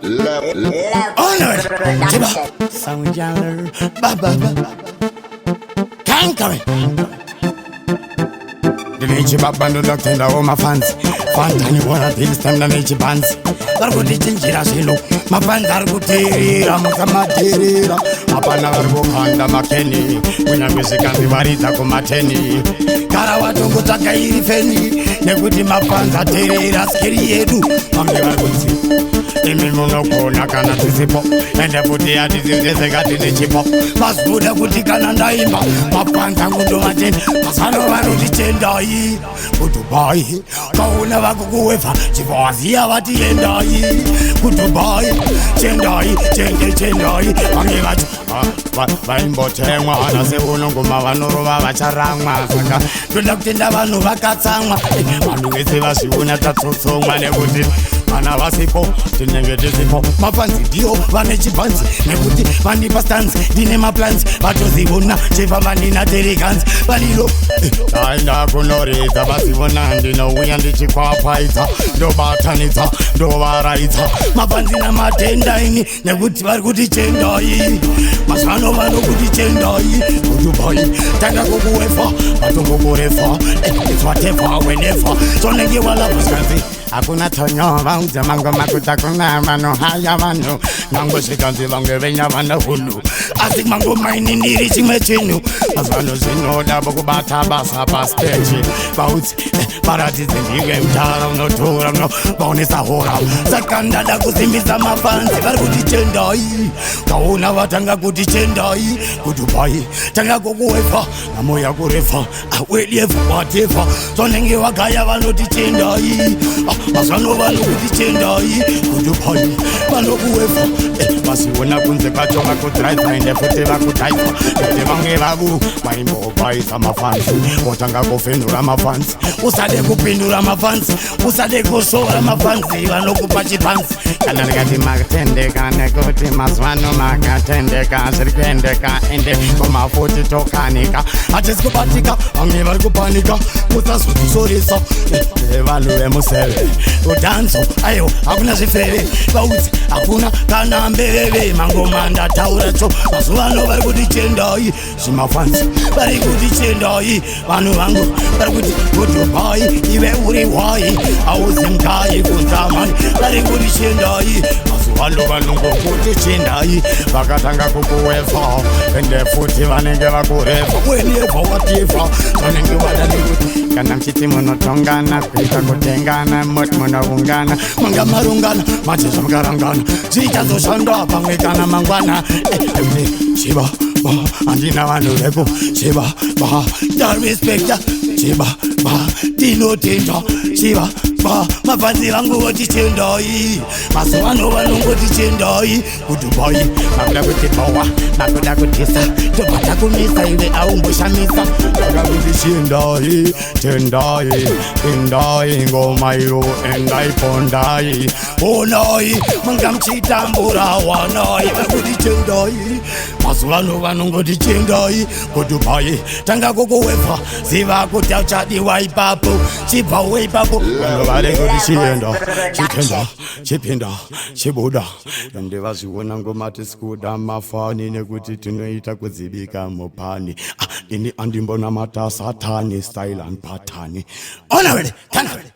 Honor, Jiba, Sound Yaller, Baba, Conquering. The nature band locked in all my fans. Fantani wanna feel stem the nature bands. Largo di Chinchilla Silo, my fans are good. Makamatera, Apana Largo Kanda Makeni, when I'm music and the Varita Comateni. Karawato Gutakairi Feni, Neguti Mapanda Terra Skiriedu, I'm never going to. Monoco, Nakana Tisipo, and the Buddha diseases got in the chip. Mas Buddha Butikana Daima, Mapanta Gudumatin, Masano Tendai, Kutubai, Kauna Gueva, Chivazia Vati Endai, Kutubai, Tendai, Tendai, Angivat, Vaimbo Tema, Sebuno Gumavano Charama, Dudakindavano Vakatama, Manueva Suna Tatso, Manebuti. Anavasipo, Tinegedisipo, Mapanzi, Dio, Vanechi Panzi, Nebuti, Vani Pastans, Dinema Plans, Patosivuna, Cheva Vanina Terigans, Vanilo, Taina Gunori, Tabasivuna, Dino, we and the Chiqua Paita, Doba Tanita, Dova Raita, Mapanzina Matenda, Nebuti Varguti Chendai, Masano Vano Guti Chendai, Udubai, Tanako Uefa, Atoko Uefa, it's whatever, whenever, Sonegiwala Pascanti. Hakuna tonyo bauza mango makuta kuna mano haya mano nango shikanzi vange venya vana hulu asik mango maini niri chimechinu asano zino dabo kubata basa pastechi bauzi paradizi ndige mtara unotura mno baonesa hora zakanda da kuzimbiza mafanzi vari kuti chendai kaona vatanga kuti chendai kudubai tanga kukuwefa namoya kurefa aweliefa watefa zonenge wakaya vanoti chendai Masano vano kuti chendai kudupai vano kuwefa vasiona kunze kacho vakudrive ende futi vakudhaiva kuti vange vavu vaimbobaisa mafansi otanga kufendura mafansi usade kupindura mafansi usade kusora mafansi vanokupa chipansi kana ndikati makatendeka nekuti mazwano makatendeka zviri kuendeka ende komafuti tokanika hatisi kubatika vamwe vari kupanika musazosoresa vanhu vemuseve kudanzo ayo hakuna zvifeve vaudzi hakuna kana mbeveve mangoma ndataura tso mazuva ano vari kuti chendai zvimafanzi vari kuti chendai vanhu vangu vari kuti kudubai ive uri hwai auzimkai kunzamani vari kuti chendai mazuva ano vanongokuti chendai vakatanga kukuwefa ende futi vanenge vakurefa wenefa watefa vanenge vadanekuti kana mchiti munotongana kuita kutengana moti munoungana manga marungana manje zvamukarangana zvichazoshanda pamwe kana mangwana chiva handina vanhu vepo chiva darespecta chiva dinotenda chiva mabhanzi vangu voti chendai mazuva ano vanongoti chendai kudubai makuda kuti bowa makuda kutisa tobata kumisa ive aumboshamisa akakuti chendai tendai tendai ngomairo endaipondai onai mungamchitambura wanai vakuti chendai mazuva ano vanongoti chendai kudubai tanga kukuwefa ziva kuti auchadiwa ipapo chibvawe ipapo vale kuti chienda chitenda chipinda chibuda ende vazviona ngomati sikuda mafani nekuti tinoita kudzibika mupani ini andimbona mata satani style and patani ona vele kana vele